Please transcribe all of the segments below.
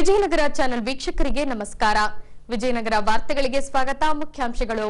Vijayanagara channel ವೀಕ್ಷಕರಿಗೆ ನಮಸ್ಕಾರ. ವಿಜಯನಗರ ವಾರ್ತೆಗಳಿಗೆ ಸ್ವಾಗತ. ಮುಖ್ಯಾಂಶಗಳು.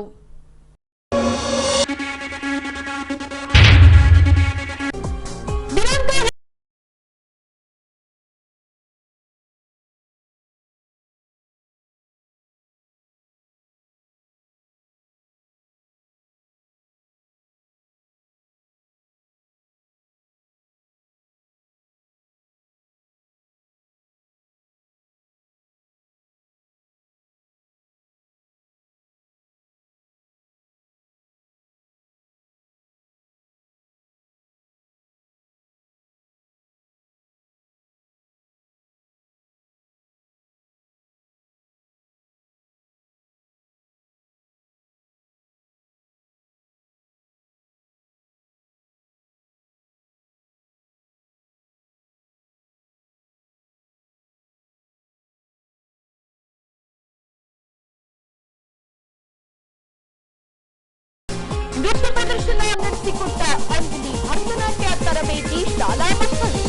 ನೃತ್ಯ ಪ್ರದರ್ಶನ ನಡೆಸಿಕೊಟ್ಟ ಅಂಜಲಿ ಭರತನಾಟ್ಯ ತರಬೇತಿ ಶಾಲಾ ಮಕ್ಕಳು.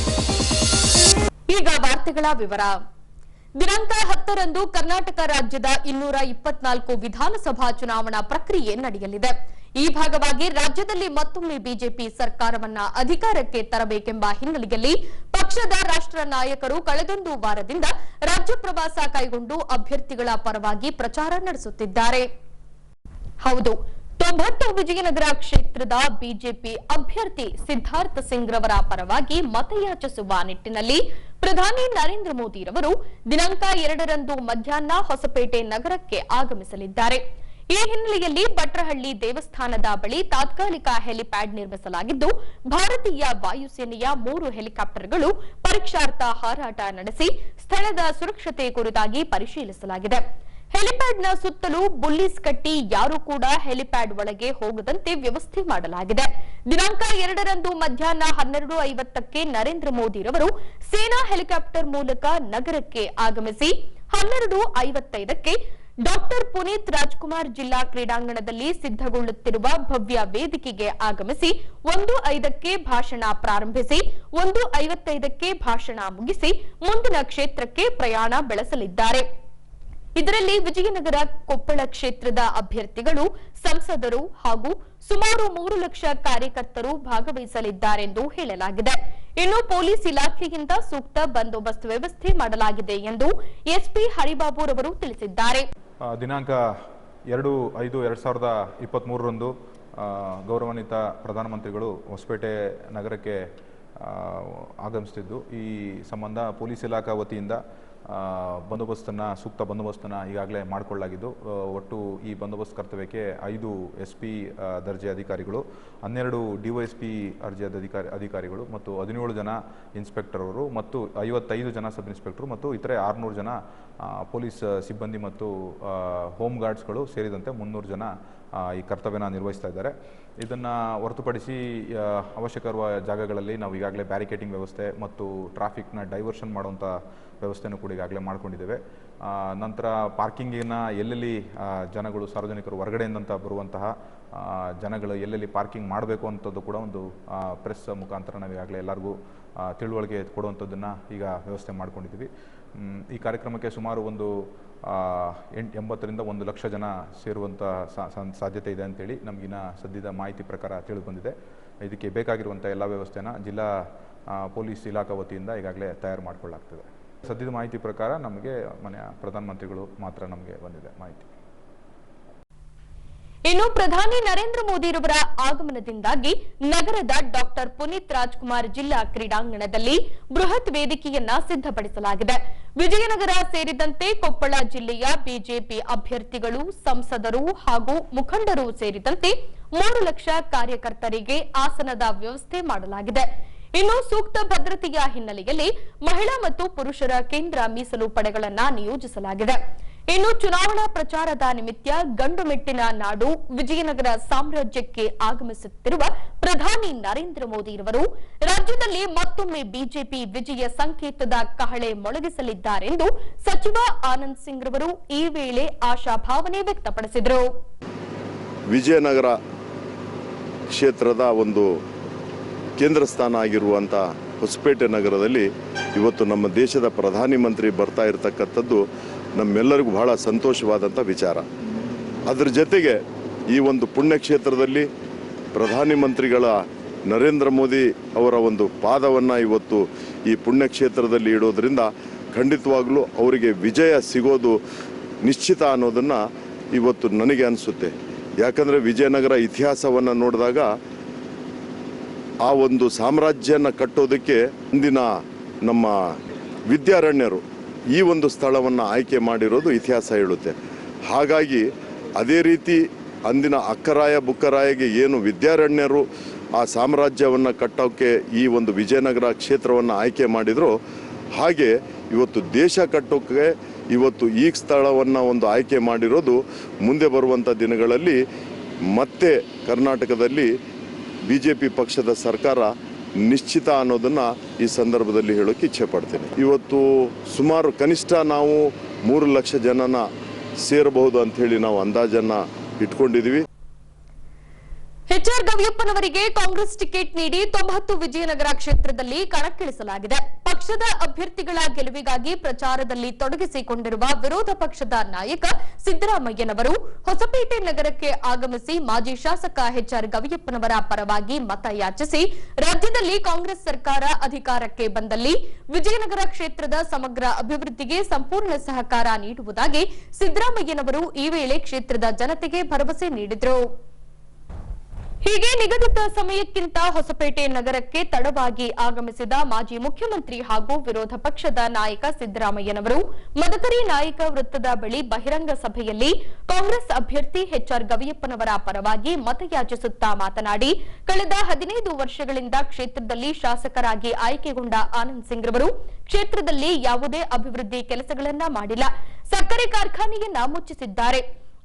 ಈಗ ವಾರ್ತೆಗಳ ವಿವರ. ದಿನಾಂಕ 10ರಂದು ಕರ್ನಾಟಕ ರಾಜ್ಯದ 224 ವಿಧಾನಸಭಾ ಚುನಾವಣಾ ಪ್ರಕ್ರಿಯೆ ನಡೆಯಲಿದೆ. ಈ ಭಾಗವಾಗಿ ರಾಜ್ಯದಲ್ಲಿ ಮತ್ತೊಮ್ಮೆ ಬಿಜೆಪಿ ಸರ್ಕಾರವನ್ನ ಅಧಿಕಾರಕ್ಕೆ ತರಬೇಕೆಂಬ ಹಿನ್ನೆಲೆಯಲ್ಲಿ ಪಕ್ಷದ ರಾಷ್ಟ್ರ ನಾಯಕರು ಕಳೆದೊಂದು ವಾರದಿಂದ ರಾಜ್ಯ ಪ್ರವಾಸ ಕೈಗೊಂಡು ಅಭ್ಯರ್ಥಿಗಳ ಪರವಾಗಿ ಪ್ರಚಾರ ನಡೆಸುತ್ತಿದ್ದಾರೆ. ಹೌದು, 90 ವಿಜಯನಗರ ಕ್ಷೇತ್ರದ ಬಿಜೆಪಿ ಅಭ್ಯರ್ಥಿ ಸಿದ್ಧಾರ್ಥ ಸಿಂಗ್ ರವರ ಪರವಾಗಿ ಮತಯಾಚಿಸುವ ನಿಟ್ಟಿನಲ್ಲಿ ಪ್ರಧಾನಿ ನರೇಂದ್ರ ಮೋದಿ ರವರು ದಿನಾಂಕ 2ರಂದು ಮಧ್ಯಾಹ್ನ ಹೊಸಪೇಟೆ ನಗರಕ್ಕೆ ಆಗಮಿಸಲಿದ್ದಾರೆ. ಈ ಹಿನ್ನೆಲೆಯಲ್ಲಿ ಭಟ್ರಹಳ್ಳಿ ದೇವಸ್ಥಾನದ ಬಳಿ ತಾತ್ಕಾಲಿಕ ಹೆಲಿಪ್ಯಾಡ್ ನಿರ್ಮಿಸಲಾಗಿದ್ದು, ಭಾರತೀಯ ವಾಯುಸೇನೆಯ 3 ಹೆಲಿಕಾಪ್ಟರ್ಗಳು ಪರೀಕ್ಷಾರ್ಥ ಹಾರಾಟ ನಡೆಸಿ ಸ್ಥಳದ ಸುರಕ್ಷತೆ ಕುರಿತಾಗಿ ಪರಿಶೀಲಿಸಲಾಗಿದೆ. ಹೆಲಿಪ್ಯಾಡ್ನ ಸುತ್ತಲೂ ಬುಲ್ಲಿಸ್ ಕಟ್ಟಿ ಯಾರೂ ಕೂಡ ಹೆಲಿಪ್ಯಾಡ್ ಒಳಗೆ ಹೋಗದಂತೆ ವ್ಯವಸ್ಥೆ ಮಾಡಲಾಗಿದೆ. ದಿನಾಂಕ 2ರಂದು ಮಧ್ಯಾಹ್ನ 12:50ಕ್ಕೆ ನರೇಂದ್ರ ಮೋದಿ ರವರು ಸೇನಾ ಹೆಲಿಕಾಪ್ಟರ್ ಮೂಲಕ ನಗರಕ್ಕೆ ಆಗಮಿಸಿ 12:55ಕ್ಕೆ ಡಾಕ್ಟರ್ ಪುನೀತ್ ರಾಜ್ಕುಮಾರ್ ಜಿಲ್ಲಾ ಕ್ರೀಡಾಂಗಣದಲ್ಲಿ ಸಿದ್ಧಗೊಳ್ಳುತ್ತಿರುವ ಭವ್ಯ ವೇದಿಕೆಗೆ ಆಗಮಿಸಿ 1:05ಕ್ಕೆ ಭಾಷಣ ಪ್ರಾರಂಭಿಸಿ 1:55ಕ್ಕೆ ಭಾಷಣ ಮುಗಿಸಿ ಮುಂದಿನ ಕ್ಷೇತ್ರಕ್ಕೆ ಪ್ರಯಾಣ ಬೆಳೆಸಲಿದ್ದಾರೆ. ಇದರಲ್ಲಿ ವಿಜಯನಗರ ಕೊಪ್ಪಳ ಕ್ಷೇತ್ರದ ಅಭ್ಯರ್ಥಿಗಳು, ಸಂಸದರು ಹಾಗೂ ಸುಮಾರು 3 ಲಕ್ಷ ಕಾರ್ಯಕರ್ತರು ಭಾಗವಹಿಸಲಿದ್ದಾರೆಂದು ಹೇಳಲಾಗಿದೆ. ಇನ್ನು ಪೊಲೀಸ್ ಇಲಾಖೆಯಿಂದ ಸೂಕ್ತ ಬಂದೋಬಸ್ತ್ ವ್ಯವಸ್ಥೆ ಮಾಡಲಾಗಿದೆ ಎಂದು ಎಸ್ಪಿ ಹರಿಬಾಬು ರವರು ತಿಳಿಸಿದ್ದಾರೆ. ದಿನಾಂಕ 2/5/2023ರಂದು ಗೌರವಾನ್ವಿತ ಪ್ರಧಾನಮಂತ್ರಿಗಳು ಹೊಸಪೇಟೆ ನಗರಕ್ಕೆ ಆಗಮಿಸುತ್ತಿದ್ದು, ಈ ಸಂಬಂಧ ಪೊಲೀಸ್ ಇಲಾಖಾ ವತಿಯಿಂದ ಸೂಕ್ತ ಬಂದೋಬಸ್ತನ್ನು ಈಗಾಗಲೇ ಮಾಡಿಕೊಳ್ಳಲಾಗಿದ್ದು, ಒಟ್ಟು ಈ ಬಂದೋಬಸ್ತ್ ಕರ್ತವ್ಯಕ್ಕೆ 5 SP ದರ್ಜೆ ಅಧಿಕಾರಿಗಳು, 12 DYSP ಅಧಿಕಾರಿಗಳು ಮತ್ತು 17 ಜನ ಇನ್ಸ್ಪೆಕ್ಟರ್ ಅವರು ಮತ್ತು 55 ಜನ ಸಬ್ ಇನ್ಸ್ಪೆಕ್ಟರ್ ಮತ್ತು ಇತರೆ 600 ಜನ ಪೊಲೀಸ್ ಸಿಬ್ಬಂದಿ ಮತ್ತು ಹೋಮ್ ಗಾರ್ಡ್ಸ್ಗಳು ಸೇರಿದಂತೆ 300 ಜನ ಈ ಕರ್ತವ್ಯನ ನಿರ್ವಹಿಸ್ತಾ ಇದ್ದಾರೆ. ಇದನ್ನು ಹೊರತುಪಡಿಸಿ ಅವಶ್ಯಕವಿರುವ ಜಾಗಗಳಲ್ಲಿ ನಾವು ಈಗಾಗಲೇ ಬ್ಯಾರಿಕೇಡಿಂಗ್ ವ್ಯವಸ್ಥೆ ಮತ್ತು ಟ್ರಾಫಿಕ್ನ ಡೈವರ್ಷನ್ ಮಾಡುವಂಥ ವ್ಯವಸ್ಥೆಯನ್ನು ಕೂಡ ಈಗಾಗಲೇ ಮಾಡ್ಕೊಂಡಿದ್ದೇವೆ. ನಂತರ ಪಾರ್ಕಿಂಗಿನ ಎಲ್ಲೆಲ್ಲಿ ಜನಗಳು ಸಾರ್ವಜನಿಕರು ಹೊರಗಡೆಯಿಂದ ಬರುವಂತಹ ಜನಗಳು ಎಲ್ಲೆಲ್ಲಿ ಪಾರ್ಕಿಂಗ್ ಮಾಡಬೇಕು ಅಂಥದ್ದು ಕೂಡ ಒಂದು ಪ್ರೆಸ್ ಮುಖಾಂತರ ನಾವು ಈಗಾಗಲೇ ಎಲ್ಲರಿಗೂ ತಿಳುವಳಿಕೆ ಕೊಡುವಂಥದ್ದನ್ನು ಈಗ ವ್ಯವಸ್ಥೆ ಮಾಡ್ಕೊಂಡಿದ್ದೀವಿ. ಈ ಕಾರ್ಯಕ್ರಮಕ್ಕೆ ಸುಮಾರು 80ರಿಂದ 1 ಲಕ್ಷ ಜನ ಸೇರುವಂಥ ಸಾಧ್ಯತೆ ಇದೆ ಅಂತೇಳಿ ನಮಗಿನ ಸದ್ಯದ ಮಾಹಿತಿ ಪ್ರಕಾರ ತಿಳಿದು ಬಂದಿದೆ. ಇದಕ್ಕೆ ಬೇಕಾಗಿರುವಂಥ ಎಲ್ಲ ವ್ಯವಸ್ಥೆನ ಜಿಲ್ಲಾ ಪೊಲೀಸ್ ಇಲಾಖಾ ವತಿಯಿಂದ ಈಗಾಗಲೇ ತಯಾರು ಮಾಡಿಕೊಳ್ಳಲಾಗ್ತದೆ. ಸದ್ಯದ ಮಾಹಿತಿ ಪ್ರಕಾರ ನಮಗೆ ಮನೆಯ ಪ್ರಧಾನಮಂತ್ರಿಗಳು ಮಾತ್ರ ನಮಗೆ ಬಂದಿದೆ ಮಾಹಿತಿ. ಇನ್ನು ಪ್ರಧಾನಿ ನರೇಂದ್ರ ಮೋದಿ ರವರ ಆಗಮನದಿಂದಾಗಿ ನಗರದ ಡಾಕ್ಟರ್ ಪುನೀತ್ ರಾಜ್ಕುಮಾರ್ ಜಿಲ್ಲಾ ಕ್ರೀಡಾಂಗಣದಲ್ಲಿ ಬೃಹತ್ ವೇದಿಕೆಯನ್ನ ಸಿದ್ಧಪಡಿಸಲಾಗಿದೆ. ವಿಜಯನಗರ ಸೇರಿದಂತೆ ಕೊಪ್ಪಳ ಜಿಲ್ಲೆಯ ಬಿಜೆಪಿ ಅಭ್ಯರ್ಥಿಗಳು, ಸಂಸದರು ಹಾಗೂ ಮುಖಂಡರು ಸೇರಿದಂತೆ 3 ಲಕ್ಷ ಕಾರ್ಯಕರ್ತರಿಗೆ ಆಸನದ ವ್ಯವಸ್ಥೆ ಮಾಡಲಾಗಿದೆ. ಇನ್ನು ಸೂಕ್ತ ಭದ್ರತೆಯ ಹಿನ್ನೆಲೆಯಲ್ಲಿ ಮಹಿಳಾ ಮತ್ತು ಪುರುಷರ ಕೇಂದ್ರ ಮೀಸಲು ಪಡೆಗಳನ್ನು ನಿಯೋಜಿಸಲಾಗಿದೆ. ಇನ್ನು ಚುನಾವಣಾ ಪ್ರಚಾರದ ನಿಮಿತ್ತ ಗಂಡುಮೆಟ್ಟಿನ ನಾಡು ವಿಜಯನಗರ ಸಾಮ್ರಾಜ್ಯಕ್ಕೆ ಆಗಮಿಸುತ್ತಿರುವ ಪ್ರಧಾನಿ ನರೇಂದ್ರ ಮೋದಿ ರವರು ರಾಜ್ಯದಲ್ಲಿ ಮತ್ತೊಮ್ಮೆ ಬಿಜೆಪಿ ವಿಜಯ ಸಂಕೇತದ ಕಹಳೆ ಮೊಳಗಿಸಲಿದ್ದಾರೆಂದು ಸಚಿವ ಆನಂದ್ ಸಿಂಗ್ ರವರು ಈ ವೇಳೆ ಆಶಾಭಾವನೆ ವ್ಯಕ್ತಪಡಿಸಿದರು. ವಿಜಯನಗರ ಕ್ಷೇತ್ರದ ಒಂದು ಕೇಂದ್ರ ಸ್ಥಾನ ಆಗಿರುವಂಥ ಹೊಸಪೇಟೆ ನಗರದಲ್ಲಿ ಇವತ್ತು ನಮ್ಮ ದೇಶದ ಪ್ರಧಾನಮಂತ್ರಿ ಬರ್ತಾ ಇರತಕ್ಕಂಥದ್ದು ನಮ್ಮೆಲ್ಲರಿಗೂ ಬಹಳ ಸಂತೋಷವಾದಂಥ ವಿಚಾರ. ಅದರ ಜೊತೆಗೆ ಈ ಒಂದು ಪುಣ್ಯಕ್ಷೇತ್ರದಲ್ಲಿ ಪ್ರಧಾನಮಂತ್ರಿಗಳ ನರೇಂದ್ರ ಮೋದಿ ಅವರ ಒಂದು ಪಾದವನ್ನು ಇವತ್ತು ಈ ಪುಣ್ಯಕ್ಷೇತ್ರದಲ್ಲಿ ಇಡೋದ್ರಿಂದ ಖಂಡಿತವಾಗಲೂ ಅವರಿಗೆ ವಿಜಯ ಸಿಗೋದು ನಿಶ್ಚಿತ ಅನ್ನೋದನ್ನು ಇವತ್ತು ನನಗೆ ಅನಿಸುತ್ತೆ. ಯಾಕಂದರೆ ವಿಜಯನಗರ ಇತಿಹಾಸವನ್ನು ನೋಡಿದಾಗ ಆ ಒಂದು ಸಾಮ್ರಾಜ್ಯನ ಕಟ್ಟೋದಕ್ಕೆ ಇಂದಿನ ನಮ್ಮ ವಿದ್ಯಾರಣ್ಯರು ಈ ಒಂದು ಸ್ಥಳವನ್ನು ಆಯ್ಕೆ ಮಾಡಿರೋದು ಇತಿಹಾಸ ಹೇಳುತ್ತೆ. ಹಾಗಾಗಿ ಅದೇ ರೀತಿ ಅಂದಿನ ಅಕ್ಕರಾಯ ಬುಕ್ಕರಾಯಗೆ ಏನು ವಿದ್ಯಾರಣ್ಯರು ಆ ಸಾಮ್ರಾಜ್ಯವನ್ನು ಕಟ್ಟೋಕ್ಕೆ ಈ ಒಂದು ವಿಜಯನಗರ ಕ್ಷೇತ್ರವನ್ನು ಆಯ್ಕೆ ಮಾಡಿದ್ರು, ಹಾಗೆ ಇವತ್ತು ದೇಶ ಕಟ್ಟೋಕ್ಕೆ ಇವತ್ತು ಈ ಸ್ಥಳವನ್ನು ಒಂದು ಆಯ್ಕೆ ಮಾಡಿರೋದು ಮುಂದೆ ಬರುವಂಥ ದಿನಗಳಲ್ಲಿ ಮತ್ತೆ ಕರ್ನಾಟಕದಲ್ಲಿ BJP ಪಕ್ಷದ ಸರ್ಕಾರ ನಿಶ್ಚಿತ ಅನ್ನೋದನ್ನು ಈ ಸಂದರ್ಭದಲ್ಲಿ ಹೇಳೋಕ್ಕೆ ಇಚ್ಛೆ ಪಡ್ತೇನೆ. ಇವತ್ತು ಸುಮಾರು ಕನಿಷ್ಠ ನಾವು 3 ಲಕ್ಷ ಜನನ ಸೇರಬಹುದು ಅಂಥೇಳಿ ನಾವು ಅಂದಾಜನ್ನು ಇಟ್ಕೊಂಡಿದ್ದೀವಿ. HR ಗವಿಯಪ್ಪನವರಿಗೆ ಕಾಂಗ್ರೆಸ್ ಟಿಕೆಟ್ ನೀಡಿ 90 ವಿಜಯನಗರ ಕ್ಷೇತ್ರದಲ್ಲಿ ಕಣಕ್ಕಿಳಿಸಲಾಗಿದೆ. ಪಕ್ಷದ ಅಭ್ಯರ್ಥಿಗಳ ಗೆಲುವಿಗಾಗಿ ಪ್ರಚಾರದಲ್ಲಿ ತೊಡಗಿಸಿಕೊಂಡಿರುವ ವಿರೋಧ ಪಕ್ಷದ ನಾಯಕ ಸಿದ್ದರಾಮಯ್ಯನವರು ಹೊಸಪೇಟೆ ನಗರಕ್ಕೆ ಆಗಮಿಸಿ ಮಾಜಿ ಶಾಸಕ HR ಗವಿಯಪ್ಪನವರ ಪರವಾಗಿ ಮತ ಯಾಚಿಸಿ ರಾಜ್ಯದಲ್ಲಿ ಕಾಂಗ್ರೆಸ್ ಸರ್ಕಾರ ಅಧಿಕಾರಕ್ಕೆ ಬಂದಲ್ಲಿ ವಿಜಯನಗರ ಕ್ಷೇತ್ರದ ಸಮಗ್ರ ಅಭಿವೃದ್ಧಿಗೆ ಸಂಪೂರ್ಣ ಸಹಕಾರ ನೀಡುವುದಾಗಿ ಸಿದ್ದರಾಮಯ್ಯನವರು ಈ ವೇಳೆ ಕ್ಷೇತ್ರದ ಜನತೆಗೆ ಭರವಸೆ ನೀಡಿದರು. ಹೀಗೆ ನಿಗದಿತ ಸಮಯಕ್ಕಿಂತ ಹೊಸಪೇಟೆ ನಗರಕ್ಕೆ ತಡವಾಗಿ ಆಗಮಿಸಿದ ಮಾಜಿ ಮುಖ್ಯಮಂತ್ರಿ ಹಾಗೂ ವಿರೋಧ ಪಕ್ಷದ ನಾಯಕ ಸಿದ್ದರಾಮಯ್ಯನವರು ಮದಕರಿ ನಾಯಕ ವೃತ್ತದ ಬಳಿ ಬಹಿರಂಗ ಸಭೆಯಲ್ಲಿ ಕಾಂಗ್ರೆಸ್ ಅಭ್ಯರ್ಥಿ HR ಗವಿಯಪ್ಪನವರ ಪರವಾಗಿ ಮತಯಾಚಿಸುತ್ತಾ ಮಾತನಾಡಿ, ಕಳೆದ 15 ವರ್ಷಗಳಿಂದ ಕ್ಷೇತ್ರದಲ್ಲಿ ಶಾಸಕರಾಗಿ ಆಯ್ಕೆಗೊಂಡ ಆನಂದ್ ಸಿಂಗ್ ರವರು ಕ್ಷೇತ್ರದಲ್ಲಿ ಯಾವುದೇ ಅಭಿವೃದ್ಧಿ ಕೆಲಸಗಳನ್ನ ಮಾಡಿಲ್ಲ. ಸಕ್ಕರೆ ಕಾರ್ಖಾನೆಯನ್ನ ಮುಚ್ಚಿಸಿದ್ದಾರೆ.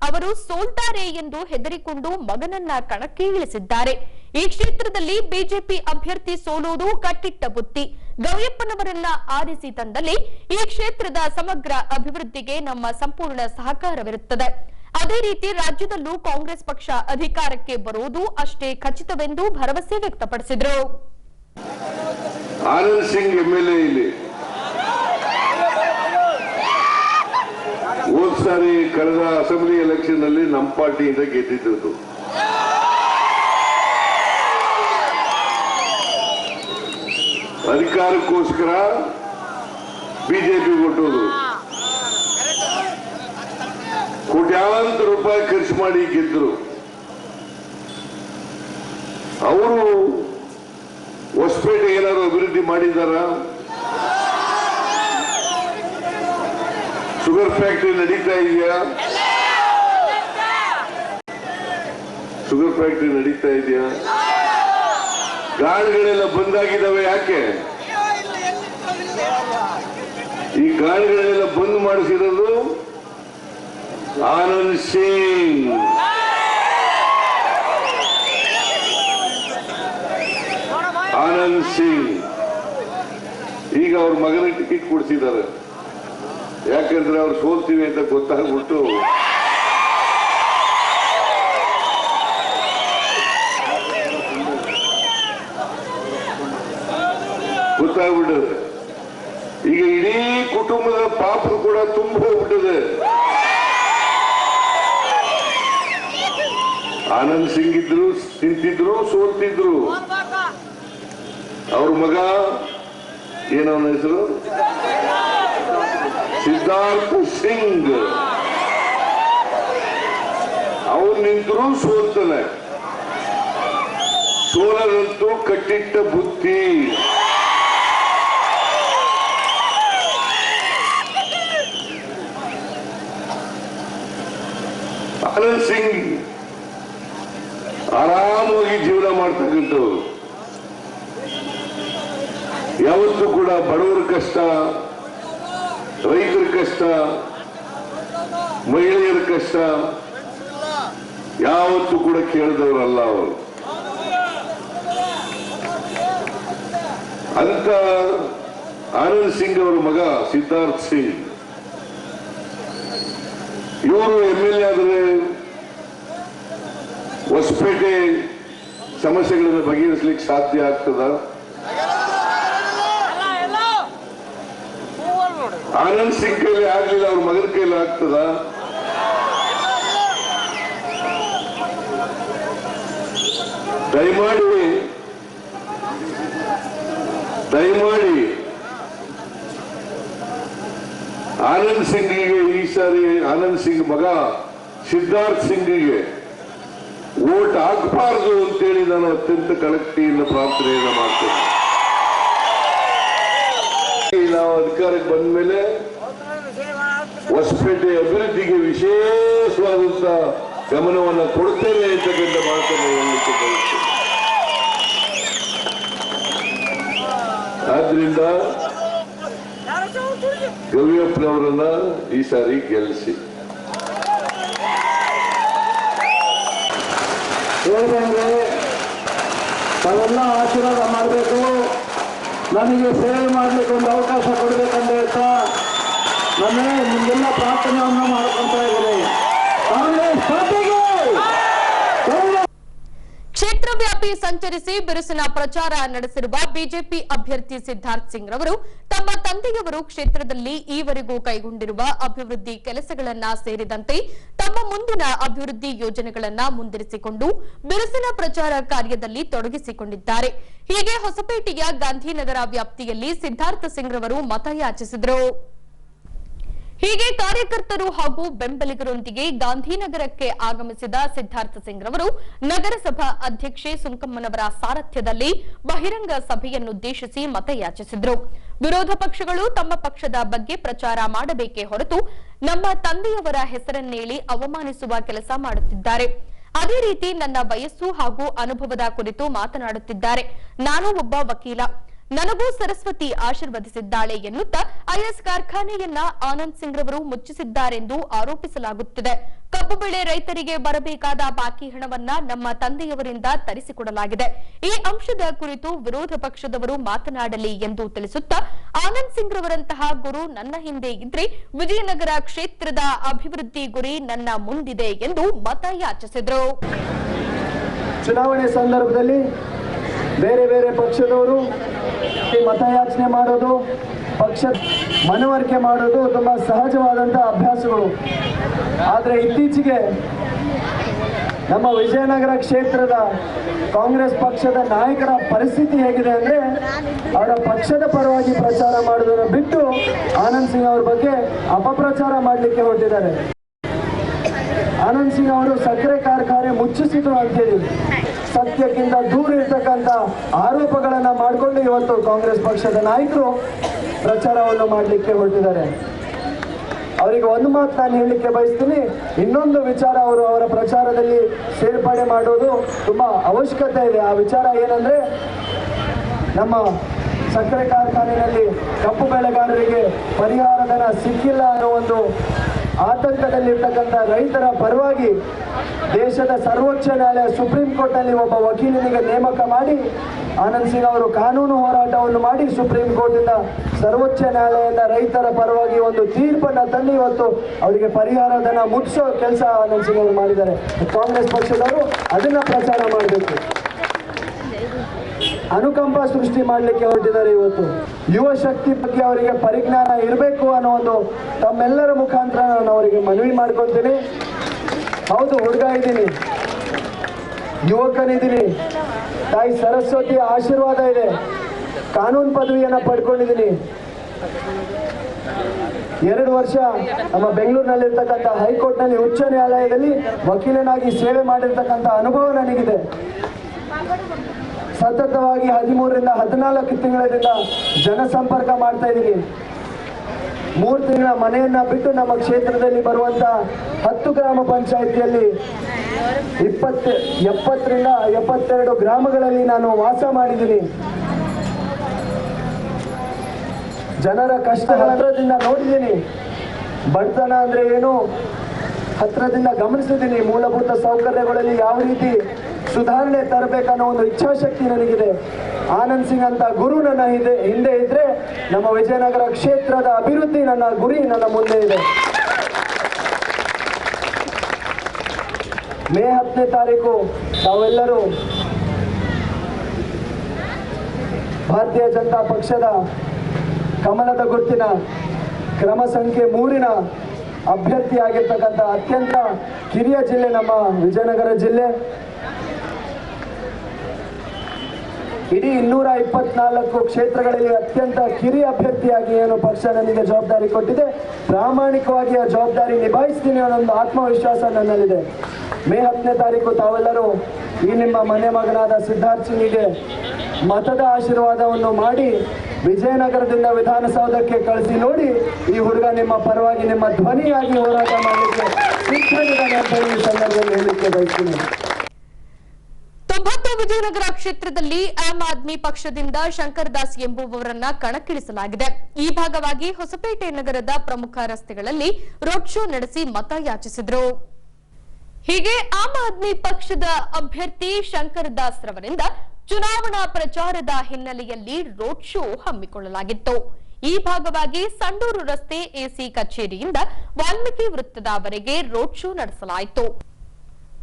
ಅವರು ಸೋಲ್ತಾರೆ ಎಂದು ಹೆದರಿಕೊಂಡು ಮಗನನ್ನ ಕಣಕ್ಕೆ ಇಳಿಸಿದ್ದಾರೆ. ಈ ಕ್ಷೇತ್ರದಲ್ಲಿ ಬಿಜೆಪಿ ಅಭ್ಯರ್ಥಿ ಸೋಲುವುದು ಕಟ್ಟಿಟ್ಟ ಬುತ್ತಿ. ಗವಿಯಪ್ಪನವರನ್ನ ಆರಿಸಿ ತಂದಲ್ಲಿ ಈ ಕ್ಷೇತ್ರದ ಸಮಗ್ರ ಅಭಿವೃದ್ಧಿಗೆ ನಮ್ಮ ಸಂಪೂರ್ಣ ಸಹಕಾರವಿರುತ್ತದೆ. ಅದೇ ರೀತಿ ರಾಜ್ಯದಲ್ಲೂ ಕಾಂಗ್ರೆಸ್ ಪಕ್ಷ ಅಧಿಕಾರಕ್ಕೆ ಬರುವುದು ಅಷ್ಟೇ ಖಚಿತವೆಂದು ಭರವಸೆ ವ್ಯಕ್ತಪಡಿಸಿದರು. ಆನಂದ್ ಸಿಂಗ್ MLA ಇಲ್ಲಿ ಹೋದ್ ಸಾರಿ ಕಳೆದ ಅಸೆಂಬ್ಲಿ ಎಲೆಕ್ಷನ್ ನಲ್ಲಿ ನಮ್ಮ ಪಾರ್ಟಿಯಿಂದ ಗೆದ್ದಿದ್ದು. ಅಧಿಕಾರಕ್ಕೋಸ್ಕರ ಬಿಜೆಪಿ ಕೊಟ್ಟೋದು. ಕೋಟ್ಯಾಂತರ ರೂಪಾಯಿ ಖರ್ಚು ಮಾಡಿ ಗೆದ್ರು. ಅವರು ಹೊಸಪೇಟೆ ಏನಾದ್ರು ಅಭಿವೃದ್ಧಿ ಮಾಡಿದಾರ? ಶುಗರ್ ಫ್ಯಾಕ್ಟರಿ ನಡೀತಾ ಇದೆಯಾ? ಶುಗರ್ ಫ್ಯಾಕ್ಟರಿ ನಡೀತಾ ಇದೆಯಾ? ಗಾಡಿಗಳೆಲ್ಲ ಬಂದಾಗಿದ್ದಾವೆ. ಯಾಕೆ ಈ ಗಾಡಿಗಳೆಲ್ಲ ಬಂದ್ ಮಾಡಿಸಿರೋದು? ಆನಂದ್ ಸಿಂಗ್. ಆನಂದ್ ಸಿಂಗ್ ಈಗ ಅವ್ರ ಮಗನಿಗೆ ಟಿಕೆಟ್ ಕೊಡ್ತಿದ್ದಾರೆ. ಯಾಕಂದ್ರೆ ಅವ್ರು ಸೋಲ್ತೀವಿ ಅಂತ ಗೊತ್ತಾಗ್ಬಿಟ್ಟು ಈಗ ಇಡೀ ಕುಟುಂಬದ ಪಾಪ ಕೂಡ ತುಂಬ ಹೋಗ್ಬಿಟ್ಟಿದೆ. ಆನಂದ್ ಸಿಂಗ್ ಇದ್ರು, ತಿಂತಿದ್ರು, ಸೋಲ್ತಿದ್ರು. ಅವ್ರ ಮಗ ಏನವನ ಹೆಸರು? ಸಿದ್ಧಾರ್ಥ ಸಿಂಗ್. ಅವನು ನಿಂತರೂ ಸೋಲ್ತಾನೆ. ಸೋಲದಂತೂ ಕಟ್ಟಿಟ್ಟ ಬುತ್ತಿ. ಆನಂದ್ ಸಿಂಗ್ ಆರಾಮಾಗಿ ಜೀವನ ಮಾಡ್ತಕ್ಕಂಥವ್ರು. ಯಾವತ್ತೂ ಕೂಡ ಬಡವರ ಕಷ್ಟ, ರೈತರ ಕಷ್ಟ, ಮಹಿಳೆಯರ ಕಷ್ಟ ಯಾವತ್ತೂ ಕೂಡ ಕೇಳಿದವರಲ್ಲ ಅವರು. ಅಂತ ಆನಂದ್ ಸಿಂಗ್ ಅವರ ಮಗ ಸಿದ್ಧಾರ್ಥ್ ಸಿಂಗ್ ಇವರು MLA ಆದರೆ ಹೊಸಪೇಟೆ ಸಮಸ್ಯೆಗಳನ್ನು ಬಗೆಹರಿಸಲಿಕ್ಕೆ ಸಾಧ್ಯ ಆಗ್ತದ? ಆನಂದ್ ಸಿಂಗ್ ಕೈಲಿ ಆಗ್ಲಿಲ್ಲ, ಅವ್ರ ಮಗನ ಕೈಲಿ ಆಗ್ತದ? ದಯಮಾಡಿ ಆನಂದ್ ಸಿಂಗಿಗೆ ಈ ಸಾರಿ ಆನಂದ್ ಸಿಂಗ್ ಮಗ ಸಿದ್ಧಾರ್ಥ್ ಸಿಂಗಿಗೆ ವೋಟ್ ಹಾಕಬಾರದು ಅಂತೇಳಿ ನಾನು ಅತ್ಯಂತ ಕಳಕಳಿಯಿಂದ ಪ್ರಾರ್ಥನೆಯನ್ನು ಮಾಡ್ತೇನೆ. ನಾವು ಅಧಿಕಾರಕ್ಕೆ ಬಂದ ಮೇಲೆ ಹೊಸಪೇಟೆ ಅಭಿವೃದ್ಧಿಗೆ ವಿಶೇಷವಾದಂತ ಗಮನವನ್ನು ಕೊಡ್ತೇನೆ ಅಂತಕ್ಕಂಥ ಮಾತನ್ನು ಹೇಳಲಿಕ್ಕೆ ಬಯಸ್ತೇನೆ. ಆದ್ರಿಂದ ಗವಿಯಪ್ಪನವರನ್ನ ಈ ಸಾರಿ ಗೆಲ್ಲಿಸಿ. ಹೇಳಿದಂಗೆ ತಾವೆಲ್ಲ ಆಶೀರ್ವಾದ ಮಾಡಬೇಕು, ನನಗೆ ಸೇವೆ ಮಾಡಲಿಕ್ಕೆ ಒಂದು ಅವಕಾಶ ಕೊಡಬೇಕಂತ ಹೇಳ್ತಾ ನಾನು ನಿಮಗೆಲ್ಲ ಪ್ರಾರ್ಥನೆಯನ್ನು ಮಾಡ್ಕೊಳ್ತಾ ಇದ್ದೀನಿ. ಕಾಂಗ್ರೆಸ್ ಪಾರ್ಟಿಗೆ ಕ್ಷೇತ್ರ ವ್ಯಾಪಿ ಸಂಚರಿಸಿ ಬಿರುಸಿನ ಪ್ರಚಾರ ನಡೆಸಿರುವ ಬಿಜೆಪಿ ಅಭ್ಯರ್ಥಿ ಸಿದ್ಧಾರ್ಥ್ ಸಿಂಗ್ ರವರು ತಮ್ಮ ತಂದೆಯವರು ಕ್ಷೇತ್ರದಲ್ಲಿ ಈವರೆಗೂ ಕೈಗೊಂಡಿರುವ ಅಭಿವೃದ್ಧಿ ಕೆಲಸಗಳನ್ನ ಸೇರಿದಂತೆ ತಮ್ಮ ಮುಂದಿನ ಅಭಿವೃದ್ಧಿ ಯೋಜನೆಗಳನ್ನ ಮುಂದಿರಿಸಿಕೊಂಡು ಬಿರುಸಿನ ಪ್ರಚಾರ ಕಾರ್ಯದಲ್ಲಿ ತೊಡಗಿಸಿಕೊಂಡಿದ್ದಾರೆ. ಹೀಗೆ ಹೊಸಪೇಟೆಯ ಗಾಂಧಿನಗರ ವ್ಯಾಪ್ತಿಯಲ್ಲಿ ಸಿದ್ಧಾರ್ಥ್ ಸಿಂಗ್ ರವರು ಮತಯಾಚಿಸಿದರು. ಹೀಗೆ ಕಾರ್ಯಕರ್ತರು ಹಾಗೂ ಬೆಂಬಲಿಗರೊಂದಿಗೆ ಗಾಂಧಿನಗರಕ್ಕೆ ಆಗಮಿಸಿದ ಸಿದ್ಧಾರ್ಥ್ ಸಿಂಗ್ ರವರು ನಗರಸಭಾ ಅಧ್ಯಕ್ಷೆ ಸುಂಕಮ್ಮನವರ ಸಾರಥ್ಯದಲ್ಲಿ ಬಹಿರಂಗ ಸಭೆಯನ್ನುದ್ದೇಶಿಸಿ ಮತಯಾಚಿಸಿದರು. ವಿರೋಧ ಪಕ್ಷಗಳು ತಮ್ಮ ಪಕ್ಷದ ಬಗ್ಗೆ ಪ್ರಚಾರ ಮಾಡಬೇಕೇ ಹೊರತು ನಮ್ಮ ತಂದೆಯವರ ಹೆಸರನ್ನೇಳಿ ಅವಮಾನಿಸುವ ಕೆಲಸ ಮಾಡುತ್ತಿದ್ದಾರೆ. ಅದೇ ರೀತಿ ನನ್ನ ವಯಸ್ಸು ಹಾಗೂ ಅನುಭವದ ಕುರಿತು ಮಾತನಾಡುತ್ತಿದ್ದಾರೆ. ನಾನು ಒಬ್ಬ ವಕೀಲ, ನನಗೂ ಸರಸ್ವತಿ ಆಶೀರ್ವದಿಸಿದ್ದಾಳೆ ಎನ್ನುತ್ತಾ ಐಎಸ್ ಕಾರ್ಖಾನೆಯನ್ನ ಆನಂದ್ ಸಿಂಗ್ ರವರು ಮುಚ್ಚಿಸಿದ್ದಾರೆಂದು ಆರೋಪಿಸಲಾಗುತ್ತಿದೆ. ಕಬ್ಬು ಬೆಳೆ ರೈತರಿಗೆ ಬರಬೇಕಾದ ಬಾಕಿ ಹಣವನ್ನ ನಮ್ಮ ತಂದೆಯವರಿಂದ ತರಿಸಿಕೊಡಲಾಗಿದೆ. ಈ ಅಂಶದ ಕುರಿತು ವಿರೋಧ ಪಕ್ಷದವರು ಮಾತನಾಡಲಿ ಎಂದು ತಿಳಿಸುತ್ತಾ ಆನಂದ್ ಸಿಂಗ್ ರವರಂತಹ ಗುರು ನನ್ನ ಹಿಂದೆ ಇದ್ರೆ ವಿಜಯನಗರ ಕ್ಷೇತ್ರದ ಅಭಿವೃದ್ಧಿ ಗುರಿ ನನ್ನ ಮುಂದಿದೆ ಎಂದು ಮತಯಾಚಿಸಿದರು. ಚುನಾವಣೆ ಸಂದರ್ಭದಲ್ಲಿ ಬೇರೆ ಬೇರೆ ಪಕ್ಷದವರು ಮತಯಾಚನೆ ಮಾಡೋದು, ಪಕ್ಷ ಮನವರಿಕೆ ಮಾಡೋದು ತುಂಬಾ ಸಹಜವಾದಂತಹ ಅಭ್ಯಾಸಗಳು. ಆದರೆ ಇತ್ತೀಚೆಗೆ ನಮ್ಮ ವಿಜಯನಗರ ಕ್ಷೇತ್ರದ ಕಾಂಗ್ರೆಸ್ ಪಕ್ಷದ ನಾಯಕರ ಪರಿಸ್ಥಿತಿ ಹೇಗಿದೆ ಅಂದ್ರೆ, ಅವರ ಪಕ್ಷದ ಪರವಾಗಿ ಪ್ರಚಾರ ಮಾಡೋದನ್ನು ಬಿಟ್ಟು ಆನಂದ್ ಸಿಂಗ್ ಅವರ ಬಗ್ಗೆ ಅಪಪ್ರಚಾರ ಮಾಡಲಿಕ್ಕೆ ಹೊರಟಿದ್ದಾರೆ. ಆನಂದ್ ಸಿಂಗ್ ಅವರು ಸಕ್ಕರೆ ಕಾರ್ಖಾನೆ ಮುಚ್ಚಿಸಿದ್ರು ಅಂತೇಳಿ ಸತ್ಯಕ್ಕಿಂತ ದೂರ ಇರ್ತಕ್ಕಂಥ ಆರೋಪಗಳನ್ನ ಮಾಡಿಕೊಂಡು ಇವತ್ತು ಕಾಂಗ್ರೆಸ್ ಪಕ್ಷದ ನಾಯಕರು ಪ್ರಚಾರವನ್ನು ಮಾಡಲಿಕ್ಕೆ ಹೊರಟಿದ್ದಾರೆ. ಅವರಿಗೆ ಒಂದು ಮಾತು ನಾನು ಹೇಳಲಿಕ್ಕೆ ಬಯಸ್ತೀನಿ, ಇನ್ನೊಂದು ವಿಚಾರ ಅವರು ಅವರ ಪ್ರಚಾರದಲ್ಲಿ ಸೇರ್ಪಡೆ ಮಾಡೋದು ತುಂಬಾ ಅವಶ್ಯಕತೆ ಇದೆ. ಆ ವಿಚಾರ ಏನಂದ್ರೆ, ನಮ್ಮ ಸಕ್ಕರೆ ಕಾರ್ಖಾನೆಯಲ್ಲಿ ಕಬ್ಬು ಬೆಳೆಗಾರರಿಗೆ ಪರಿಹಾರ ಧನ ಸಿಕ್ಕಿಲ್ಲ ಅನ್ನೋ ಒಂದು ಆತಂಕದಲ್ಲಿರ್ತಕ್ಕಂಥ ರೈತರ ಪರವಾಗಿ ದೇಶದ ಸರ್ವೋಚ್ಚ ನ್ಯಾಯಾಲಯ ಸುಪ್ರೀಂ ಕೋರ್ಟ್ನಲ್ಲಿ ಒಬ್ಬ ವಕೀಲನಿಗೆ ನೇಮಕ ಮಾಡಿ ಆನಂದ್ ಸಿಂಗ್ ಅವರು ಕಾನೂನು ಹೋರಾಟವನ್ನು ಮಾಡಿ ಸುಪ್ರೀಂ ಕೋರ್ಟಿಂದ ಸರ್ವೋಚ್ಚ ನ್ಯಾಯಾಲಯದಿಂದ ರೈತರ ಪರವಾಗಿ ಒಂದು ತೀರ್ಪನ್ನು ತಂದು ಇವತ್ತು ಅವರಿಗೆ ಪರಿಹಾರ ಧನ ಮುಟ್ಟಿಸೋ ಕೆಲಸ ಆನಂದ್ ಸಿಂಗ್ ಅವರು ಮಾಡಿದ್ದಾರೆ. ಕಾಂಗ್ರೆಸ್ ಪಕ್ಷದವರು ಅದನ್ನ ಪ್ರಚಾರ ಮಾಡಬೇಕು, ಅನುಕಂಪ ಸೃಷ್ಟಿ ಮಾಡಲಿಕ್ಕೆ ಹೊರಟಿದ್ದಾರೆ. ಇವತ್ತು ಯುವ ಶಕ್ತಿ ಬಗ್ಗೆ ಅವರಿಗೆ ಪರಿಜ್ಞಾನ ಇರಬೇಕು ಅನ್ನೋ ಒಂದು ತಮ್ಮೆಲ್ಲರ ಮುಖಾಂತರ ನಾನು ಅವರಿಗೆ ಮನವಿ ಮಾಡ್ಕೊಳ್ತೀನಿ. ಹೌದು, ಹುಡುಗ ಇದ್ದೀನಿ, ಯುವಕನಿದ್ದೀನಿ, ತಾಯಿ ಸರಸ್ವತಿಯ ಆಶೀರ್ವಾದ ಇದೆ, ಕಾನೂನು ಪದವಿಯನ್ನ ಪಡ್ಕೊಂಡಿದ್ದೀನಿ. 2 ವರ್ಷ ನಮ್ಮ ಬೆಂಗಳೂರಿನಲ್ಲಿರ್ತಕ್ಕಂಥ ಹೈಕೋರ್ಟ್ನಲ್ಲಿ ಉಚ್ಚ ನ್ಯಾಯಾಲಯದಲ್ಲಿ ವಕೀಲನಾಗಿ ಸೇವೆ ಮಾಡಿರ್ತಕ್ಕಂಥ ಅನುಭವ ನನಗಿದೆ. ಸತತವಾಗಿ 13 ರಿಂದ 14 ತಿಂಗಳಿಂದ ಜನಸಂಪರ್ಕ ಮಾಡ್ತಾ ಇದ್ದೀನಿ. 3 ತಿಂಗಳ ಮನೆಯನ್ನ ಬಿಟ್ಟು ನಮ್ಮ ಕ್ಷೇತ್ರದಲ್ಲಿ ಬರುವಂತ 10 ಗ್ರಾಮ ಪಂಚಾಯಿತಿಯಲ್ಲಿ 70 ರಿಂದ 72 ಗ್ರಾಮಗಳಲ್ಲಿ ನಾನು ವಾಸ ಮಾಡಿದ್ದೀನಿ. ಜನರ ಕಷ್ಟಗಳ ಹತ್ರದಿಂದ ನೋಡಿದ್ದೀನಿ, ಬಡತನ ಅಂದ್ರೆ ಏನು ಹತ್ರದಿಂದ ಗಮನಿಸಿದ್ದೀನಿ. ಮೂಲಭೂತ ಸೌಕರ್ಯಗಳಲ್ಲಿ ಯಾವ ರೀತಿ ಸುಧಾರಣೆ ತರಬೇಕನ್ನೋ ಒಂದು ಇಚ್ಛಾಶಕ್ತಿ ನನಗಿದೆ. ಆನಂದ್ ಸಿಂಗ್ ಅಂತ ಗುರು ನನ್ನ ಹಿಂದೆ ಇದ್ರೆ ನಮ್ಮ ವಿಜಯನಗರ ಕ್ಷೇತ್ರದ ಅಭಿವೃದ್ಧಿ ನನ್ನ ಗುರಿ ನನ್ನ ಮುಂದೆ ಇದೆ. ಮೇ 10ನೇ ತಾರೀಕು ತಾವೆಲ್ಲರೂ ಭಾರತೀಯ ಜನತಾ ಪಕ್ಷದ ಕಮಲದ ಗುರುತಿನ ಕ್ರಮ ಸಂಖ್ಯೆ 3ನ ಅಭ್ಯರ್ಥಿಯಾಗಿರ್ತಕ್ಕಂಥ ಅತ್ಯಂತ ಕಿರಿಯ ಜಿಲ್ಲೆ ನಮ್ಮ ವಿಜಯನಗರ ಜಿಲ್ಲೆ. ಇಡೀ 224 ಕ್ಷೇತ್ರಗಳಲ್ಲಿ ಅತ್ಯಂತ ಕಿರಿಯ ಅಭ್ಯರ್ಥಿಯಾಗಿ ಏನು ಪಕ್ಷ ನನಗೆ ಜವಾಬ್ದಾರಿ ಕೊಟ್ಟಿದೆ, ಪ್ರಾಮಾಣಿಕವಾಗಿ ಆ ಜವಾಬ್ದಾರಿ ನಿಭಾಯಿಸ್ತೀನಿ ಅನ್ನೋ ಒಂದು ಆತ್ಮವಿಶ್ವಾಸ ನನ್ನಲ್ಲಿದೆ. ಮೇ 10ನೇ ತಾರೀಕು ತಾವೆಲ್ಲರೂ ಈ ನಿಮ್ಮ ಮನೆ ಮಗನಾದ ಸಿದ್ಧಾರ್ಥ್ ಸಿಂಗಿಗೆ ಮತದ ಆಶೀರ್ವಾದವನ್ನು ಮಾಡಿ ವಿಜಯನಗರದಿಂದ ವಿಧಾನಸೌಧಕ್ಕೆ ಕಳಿಸಿ ನೋಡಿ, ಈ ಹುಡುಗ ನಿಮ್ಮ ಪರವಾಗಿ ನಿಮ್ಮ ಧ್ವನಿಯಾಗಿ ಹೋರಾಟ ಮಾಡಲಿಕ್ಕೆ ಸಿದ್ಧನಿದ್ದಾನೆ ಅಂತ ಈ ಸಂದರ್ಭದಲ್ಲಿ ಹೇಳಲಿಕ್ಕೆ ಬಯಸ್ತೀನಿ. 90 ವಿಜಯನಗರ ಕ್ಷೇತ್ರದಲ್ಲಿ ಆಮ್ ಆದ್ಮಿ ಪಕ್ಷದಿಂದ ಶಂಕರ್ ದಾಸ್ ಎಂಬುವವರನ್ನ ಕಣಕ್ಕಿಳಿಸಲಾಗಿದೆ. ಈ ಭಾಗವಾಗಿ ಹೊಸಪೇಟೆ ನಗರದ ಪ್ರಮುಖ ರಸ್ತೆಗಳಲ್ಲಿ ರೋಡ್ ಶೋ ನಡೆಸಿ ಮತ ಯಾಚಿಸಿದ್ರು. ಹೀಗೆ ಆಮ್ ಆದ್ಮಿ ಪಕ್ಷದ ಅಭ್ಯರ್ಥಿ ಶಂಕರ್ ದಾಸ್ ರವರಿಂದ ಚುನಾವಣಾ ಪ್ರಚಾರದ ಹಿನ್ನೆಲೆಯಲ್ಲಿ ರೋಡ್ ಶೋ ಹಮ್ಮಿಕೊಳ್ಳಲಾಗಿತ್ತು. ಈ ಭಾಗವಾಗಿ ಸಂಡೂರು ರಸ್ತೆ ಎಸಿ ಕಚೇರಿಯಿಂದ ವಾಲ್ಮೀಕಿ ವೃತ್ತದವರೆಗೆ ರೋಡ್ ಶೋ ನಡೆಸಲಾಯಿತು.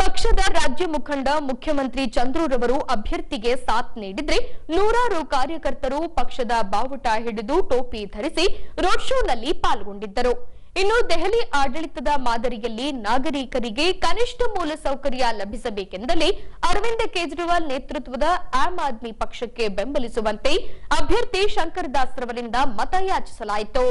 ಪಕ್ಷದ ರಾಜ್ಯ ಮುಖಂಡ ಮುಖ್ಯಮಂತ್ರಿ ಚಂದ್ರೂರವರು ಅಭ್ಯರ್ಥಿಗೆ ಸಾಥ್ ನೀಡಿದ್ರೆ ನೂರಾರು ಕಾರ್ಯಕರ್ತರು ಪಕ್ಷದ ಬಾವುಟ ಹಿಡಿದು ಟೋಪಿ ಧರಿಸಿ ರೋಡ್ ಶೋನಲ್ಲಿ ಪಾಲ್ಗೊಂಡಿದ್ದರು. ಇನ್ನು ದೆಹಲಿ ಆಡಳಿತದ ಮಾದರಿಯಲ್ಲಿ ನಾಗರಿಕರಿಗೆ ಕನಿಷ್ಠ ಮೂಲಸೌಕರ್ಯ ಲಭಿಸಬೇಕೆಂದಲ್ಲಿ ಅರವಿಂದ್ ಕೇಜ್ರಿವಾಲ್ ನೇತೃತ್ವದ ಆಮ್ ಆದ್ಮಿ ಪಕ್ಷಕ್ಕೆ ಬೆಂಬಲಿಸುವಂತೆ ಅಭ್ಯರ್ಥಿ ಶಂಕರ್ ದಾಸ್ ರವರಿಂದ ಮತ ಯಾಚಿಸಲಾಯಿತು.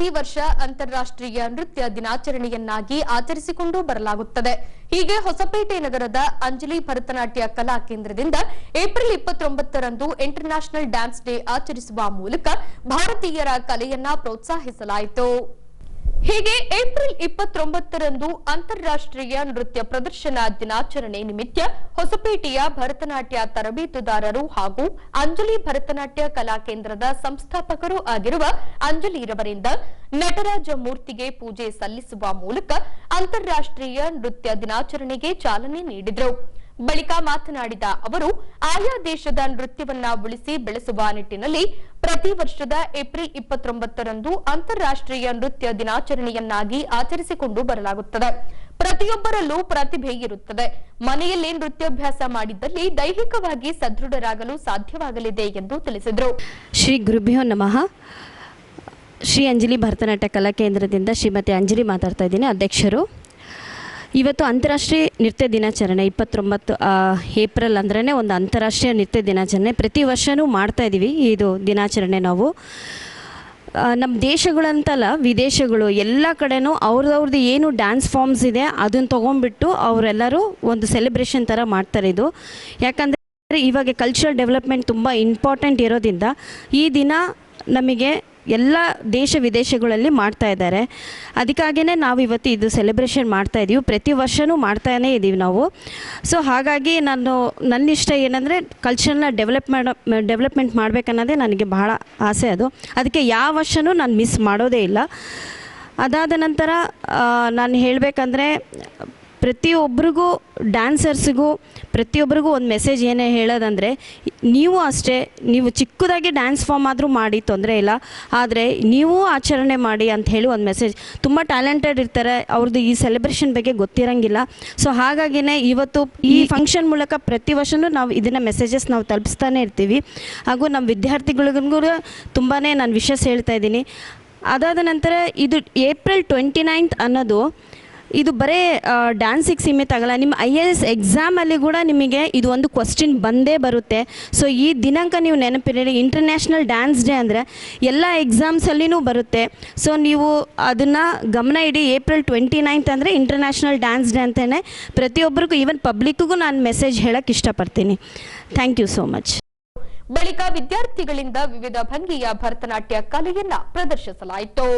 ಪ್ರತಿ ವರ್ಷ ಅಂತಾರಾಷ್ಟ್ರೀಯ ನೃತ್ಯ ದಿನಾಚರಣೆಯನ್ನಾಗಿ ಆಚರಿಸಿಕೊಂಡು ಬರಲಾಗುತ್ತದೆ. ಹೀಗೆ ಹೊಸಪೇಟೆ ನಗರದ ಅಂಜಲಿ ಭರತನಾಟ್ಯ ಕಲಾ ಕೇಂದ್ರದಿಂದ ಏಪ್ರಿಲ್ 29ರಂದು ಇಂಟರ್ನ್ಯಾಷನಲ್ ಡ್ಯಾನ್ಸ್ ಡೇ ಆಚರಿಸುವ ಮೂಲಕ ಭಾರತೀಯರ ಕಲೆಯನ್ನ ಪ್ರೋತ್ಸಾಹಿಸಲಾಯಿತು. ಹೀಗೆ ಏಪ್ರಿಲ್ 29ರಂದು ಅಂತಾರಾಷ್ಟ್ರೀಯ ನೃತ್ಯ ಪ್ರದರ್ಶನ ದಿನಾಚರಣೆ ನಿಮಿತ್ತ ಹೊಸಪೇಟೆಯ ಭರತನಾಟ್ಯ ತರಬೇತುದಾರರು ಹಾಗೂ ಅಂಜಲಿ ಭರತನಾಟ್ಯ ಕಲಾ ಕೇಂದ್ರದ ಸಂಸ್ಥಾಪಕರು ಆಗಿರುವ ಅಂಜಲಿರವರಿಂದ ನಟರಾಜ ಮೂರ್ತಿಗೆ ಪೂಜೆ ಸಲ್ಲಿಸುವ ಮೂಲಕ ಅಂತಾರಾಷ್ಟ್ರೀಯ ನೃತ್ಯ ದಿನಾಚರಣೆಗೆ ಚಾಲನೆ ನೀಡಿದರು. ಬಳಿಕ ಮಾತನಾಡಿದ ಅವರು, ಆಯಾ ದೇಶದ ನೃತ್ಯವನ್ನ ಉಳಿಸಿ ಬೆಳೆಸುವ ನಿಟ್ಟಿನಲ್ಲಿ ಪ್ರತಿ ವರ್ಷದ ಏಪ್ರಿಲ್ 29ರಂದು ಅಂತಾರಾಷ್ಟ್ರೀಯ ನೃತ್ಯ ದಿನಾಚರಣೆಯನ್ನಾಗಿ ಆಚರಿಸಿಕೊಂಡು ಬರಲಾಗುತ್ತದೆ. ಪ್ರತಿಯೊಬ್ಬರಲ್ಲೂ ಪ್ರತಿಭೆ ಇರುತ್ತದೆ. ಮನೆಯಲ್ಲಿ ನೃತ್ಯಾಭ್ಯಾಸ ಮಾಡಿದ್ದಲ್ಲಿ ದೈಹಿಕವಾಗಿ ಸದೃಢರಾಗಲು ಸಾಧ್ಯವಾಗಲಿದೆ ಎಂದು ತಿಳಿಸಿದರು. ಶ್ರೀ ಗುರುಭ್ಯೋ ನಮಃ. ಶ್ರೀ ಅಂಜಲಿ ಭರತನಾಟ್ಯ ಕಲಾ ಕೇಂದ್ರದಿಂದ ಶ್ರೀಮತಿ ಅಂಜಲಿ ಮಾತಾಡ್ತಾ ಇದ್ದೀನಿ, ಅಧ್ಯಕ್ಷರು. ಇವತ್ತು ಅಂತಾರಾಷ್ಟ್ರೀಯ ನೃತ್ಯ ದಿನಾಚರಣೆ 29 ಏಪ್ರಿಲ್ ಅಂದ್ರೆ ಒಂದು ಅಂತಾರಾಷ್ಟ್ರೀಯ ನೃತ್ಯ ದಿನಾಚರಣೆ. ಪ್ರತಿ ವರ್ಷವೂ ಮಾಡ್ತಾಯಿದ್ದೀವಿ ಇದು ದಿನಾಚರಣೆ. ನಾವು ನಮ್ಮ ದೇಶಗಳಂತಲ್ಲ, ವಿದೇಶಗಳು ಎಲ್ಲ ಕಡೆನೂ ಅವ್ರದ್ದು ಏನು ಡ್ಯಾನ್ಸ್ ಫಾರ್ಮ್ಸ್ ಇದೆ ಅದನ್ನು ತೊಗೊಂಡ್ಬಿಟ್ಟು ಅವರೆಲ್ಲರೂ ಒಂದು ಸೆಲೆಬ್ರೇಷನ್ ಥರ ಮಾಡ್ತಾರೆ. ಇದು ಯಾಕಂದರೆ ಇವಾಗ ಕಲ್ಚರಲ್ ಡೆವಲಪ್ಮೆಂಟ್ ತುಂಬ ಇಂಪಾರ್ಟೆಂಟ್ ಇರೋದ್ರಿಂದ ಈ ದಿನ ನಮಗೆ ಎಲ್ಲ ದೇಶ ವಿದೇಶಗಳಲ್ಲಿ ಮಾಡ್ತಾ ಇದ್ದಾರೆ. ಅದಕ್ಕಾಗಿಯೇ ನಾವು ಇವತ್ತು ಇದು ಸೆಲೆಬ್ರೇಷನ್ ಮಾಡ್ತಾಯಿದ್ದೀವಿ. ಪ್ರತಿ ವರ್ಷವೂ ಮಾಡ್ತಾನೇ ಇದ್ದೀವಿ ನಾವು. ಸೊ ಹಾಗಾಗಿ ನನ್ನ ಇಷ್ಟ ಏನಂದರೆ ಕಲ್ಚರ್ನ ಡೆವಲಪ್ಮೆಂಟ್ ಮಾಡಬೇಕನ್ನೋದೇ ನನಗೆ ಬಹಳ ಆಸೆ. ಅದಕ್ಕೆ ಯಾವ ವರ್ಷವೂ ನಾನು ಮಿಸ್ ಮಾಡೋದೇ ಇಲ್ಲ. ಅದಾದ ನಂತರ ನಾನು ಹೇಳಬೇಕಂದ್ರೆ ಪ್ರತಿಯೊಬ್ಬರಿಗೂ ಡ್ಯಾನ್ಸರ್ಸಿಗೂ ಪ್ರತಿಯೊಬ್ಬರಿಗೂ ಒಂದು ಮೆಸೇಜ್ ಏನೇ ಹೇಳೋದಂದರೆ, ನೀವು ಅಷ್ಟೇ, ನೀವು ಚಿಕ್ಕದಾಗಿ ಡ್ಯಾನ್ಸ್ ಫಾರ್ಮ್ ಆದರೂ ಮಾಡಿ, ತೊಂದರೆ ಇಲ್ಲ, ಆದರೆ ನೀವು ಆಚರಣೆ ಮಾಡಿ ಅಂತ ಹೇಳಿ ಒಂದು ಮೆಸೇಜ್. ತುಂಬ ಟ್ಯಾಲೆಂಟೆಡ್ ಇರ್ತಾರೆ, ಅವ್ರದ್ದು ಈ ಸೆಲೆಬ್ರೇಷನ್ ಬಗ್ಗೆ ಗೊತ್ತಿರೋಂಗಿಲ್ಲ. ಸೊ ಹಾಗಾಗಿನೇ ಇವತ್ತು ಈ ಫಂಕ್ಷನ್ ಮೂಲಕ ಪ್ರತಿ ವರ್ಷವೂ ನಾವು ಇದನ್ನು ಮೆಸೇಜಸ್ ನಾವು ತಲುಪಿಸ್ತಾನೆ ಇರ್ತೀವಿ. ಹಾಗೂ ನಮ್ಮ ವಿದ್ಯಾರ್ಥಿಗಳಿಗೂ ತುಂಬಾ ನಾನು ವಿಷಯ ಹೇಳ್ತಾ ಇದ್ದೀನಿ. ಅದಾದ ನಂತರ ಇದು ಏಪ್ರಿಲ್ 29 ಅನ್ನೋದು ಇದು ಬರೀ ಡ್ಯಾನ್ಸಿಗೆ ಸೀಮಿತ ಆಗಲ್ಲ. ನಿಮ್ಮ IAS ಎಕ್ಸಾಮಲ್ಲಿ ಕೂಡ ನಿಮಗೆ ಇದು ಒಂದು ಕ್ವಶ್ಚಿನ್ ಬಂದೇ ಬರುತ್ತೆ. ಸೊ ಈ ದಿನಾಂಕ ನೀವು ನೆನಪಿರಿ. ಇಂಟರ್ನ್ಯಾಷನಲ್ ಡ್ಯಾನ್ಸ್ ಡೇ ಅಂದರೆ ಎಲ್ಲ ಎಕ್ಸಾಮ್ಸಲ್ಲಿನೂ ಬರುತ್ತೆ. ಸೊ ನೀವು ಅದನ್ನು ಗಮನ ಇಡಿ. ಏಪ್ರಿಲ್ 29 ಅಂದರೆ ಇಂಟರ್ನ್ಯಾಷನಲ್ ಡ್ಯಾನ್ಸ್ ಡೇ ಅಂತಲೇ ಪ್ರತಿಯೊಬ್ಬರಿಗೂ, ಈವನ್ ಪಬ್ಲಿಕ್ಕಿಗೂ ನಾನು ಮೆಸೇಜ್ ಹೇಳೋಕ್ಕೆ ಇಷ್ಟಪಡ್ತೀನಿ. Thank you so much. ಬಳಿಕ ವಿದ್ಯಾರ್ಥಿಗಳಿಂದ ವಿವಿಧ ಭಂಗಿಯ ಭರತನಾಟ್ಯ ಕಲೆಯನ್ನ ಪ್ರದರ್ಶಿಸಲಾಯಿತು.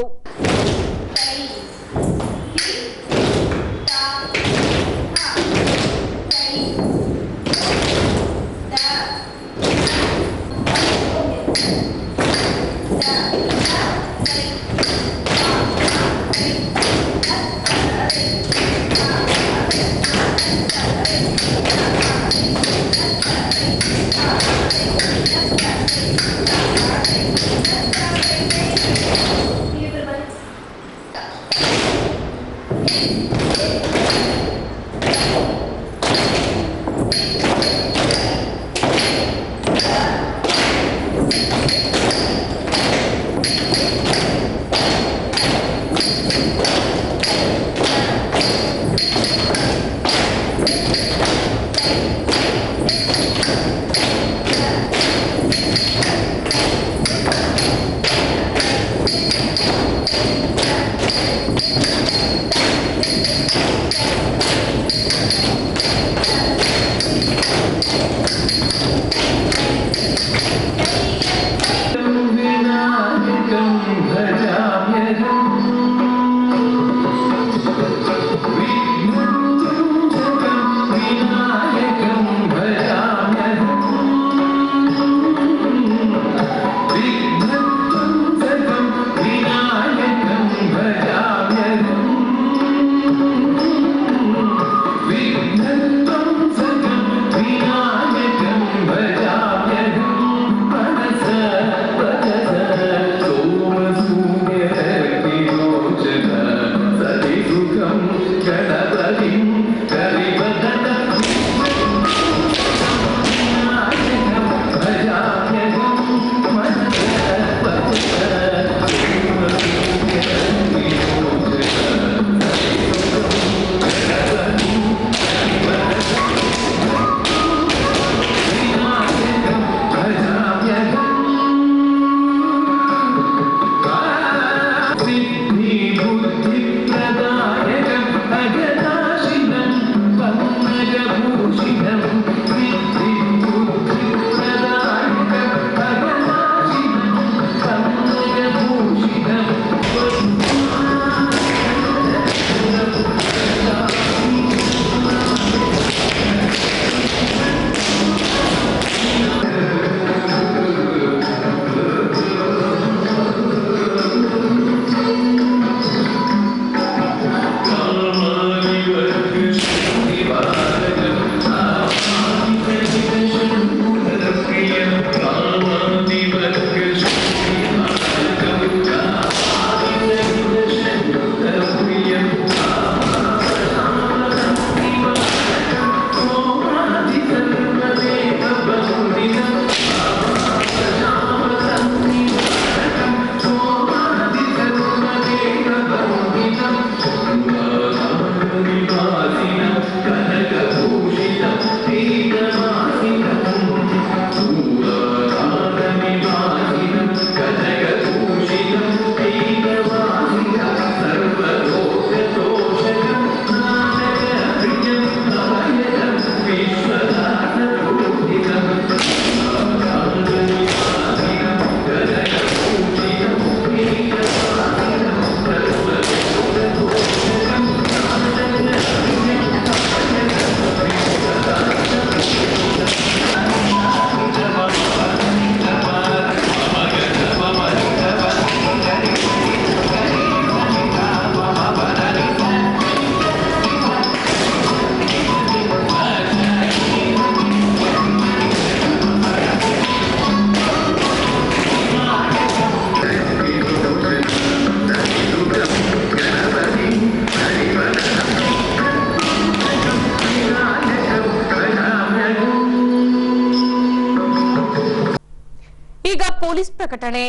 ಪೊಲೀಸ್ ಪ್ರಕಟಣೆ.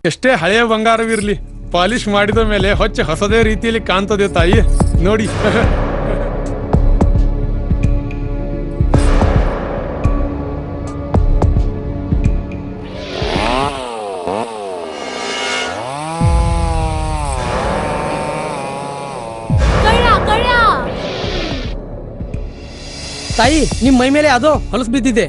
ಎಷ್ಟೇ ಹಳೆಯ ಬಂಗಾರವಿರ್ಲಿ, ಪಾಲಿಶ್ ಮಾಡಿದ ಮೇಲೆ ಹೊಸದೇ ರೀತಿಯಲ್ಲಿ ಕಾಣ್ತದೆ ತಾಯಿ, ನೋಡಿ. ತಾಯಿ, ನಿಮ್ ಮೈ ಮೇಲೆ ಅದೋ ಹೊಲಸು ಬಿದ್ದಿದೆ.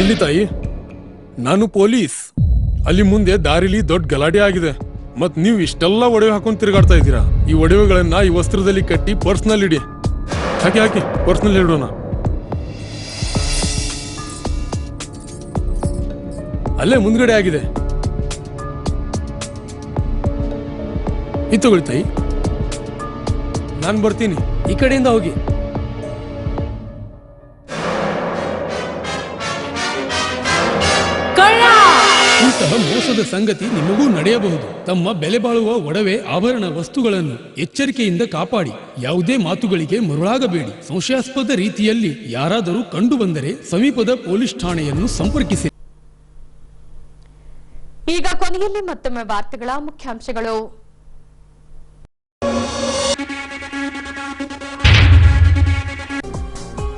ಇಲ್ಲಿ ತಾಯಿ, ನಾನು ಪೊಲೀಸ್. ಅಲ್ಲಿ ಮುಂದೆ ದಾರಿಲಿ ದೊಡ್ಡ ಗಲಾಟೆ ಆಗಿದೆ, ಮತ್ ನೀವು ಇಷ್ಟೆಲ್ಲ ಒಡವೆ ಹಾಕೊಂಡು ತಿರುಗಾಡ್ತಾ ಇದ್ದೀರಾ. ಈ ಒಡವೆಗಳನ್ನ ಈ ವಸ್ತ್ರದಲ್ಲಿ ಕಟ್ಟಿ ಪರ್ಸ್ನಲ್ಲಿ ಇಡಿ. ಹಾಕಿ ಪರ್ಸ್ನಲ್ಲಿ ಇಡೋಣ. ಅಲ್ಲೇ ಮುಂದ್ಗಡೆ ಆಗಿದೆ. ಇದು ತಗೊಳ್ಳಿ ತಾಯಿ, ನಾನು ಬರ್ತೀನಿ. ಈ ಕಡೆಯಿಂದ ಹೋಗಿ. ಇಂತಹ ಮೋಸದ ಸಂಗತಿ ನಿಮಗೂ ನಡೆಯಬಹುದು. ತಮ್ಮ ಬೆಲೆ ಬಾಳುವ ಒಡವೆ ಆಭರಣ ವಸ್ತುಗಳನ್ನು ಎಚ್ಚರಿಕೆಯಿಂದ ಕಾಪಾಡಿ. ಯಾವುದೇ ಮಾತುಗಳಿಗೆ ಮರುಳಾಗಬೇಡಿ. ಸಂಶಯಾಸ್ಪದ ರೀತಿಯಲ್ಲಿ ಯಾರಾದರೂ ಕಂಡು ಬಂದರೆ ಸಮೀಪದ ಪೊಲೀಸ್ ಠಾಣೆಯನ್ನು ಸಂಪರ್ಕಿಸಿ. ಈಗ ಕೊನೆಯಲ್ಲಿ ಮತ್ತೊಮ್ಮೆ ವಾರ್ತೆಗಳ ಮುಖ್ಯಾಂಶಗಳು.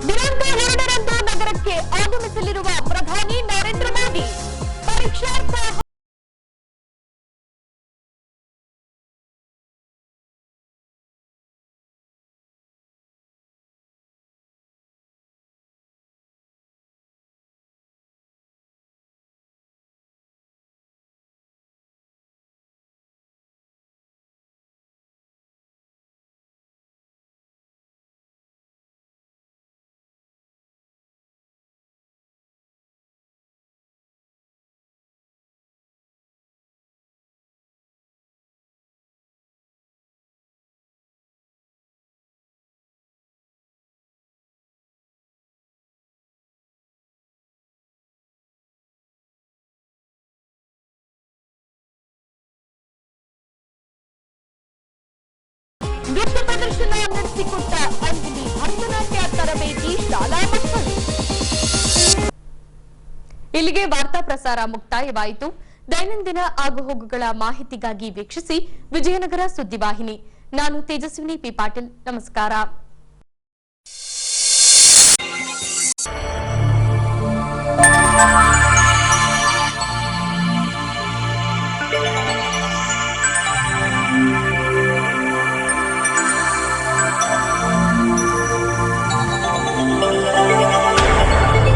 ದಿನಾಂಕ 2ರಂದು ನಗರಕ್ಕೆ ಆಗಮಿಸಲಿರುವ ಪ್ರಧಾನಿ ನರೇಂದ್ರ ಮೋದಿ. ಪರೀಕ್ಷಾರ್ಥ ನೃತ್ಯ ಪ್ರದರ್ಶನ ನಡೆಸಿಕೊಟ್ಟ ಅಂಜಲಿ ಭರತನಾಟ್ಯ ತರಬೇತಿ ಶಾಲಾ ಮಕ್ಕಳು. ಇಲ್ಲಿಗೆ ವಾರ್ತಾ ಪ್ರಸಾರ ಮುಕ್ತಾಯವಾಯಿತು. ದೈನಂದಿನ ಆಗುಹೋಗುಗಳ ಮಾಹಿತಿಗಾಗಿ ವೀಕ್ಷಿಸಿ ವಿಜಯನಗರ ಸುದ್ದಿವಾಹಿನಿ. ನಾನು ತೇಜಸ್ವಿನಿ ಪಿ ಪಾಟೀಲ್. ನಮಸ್ಕಾರ.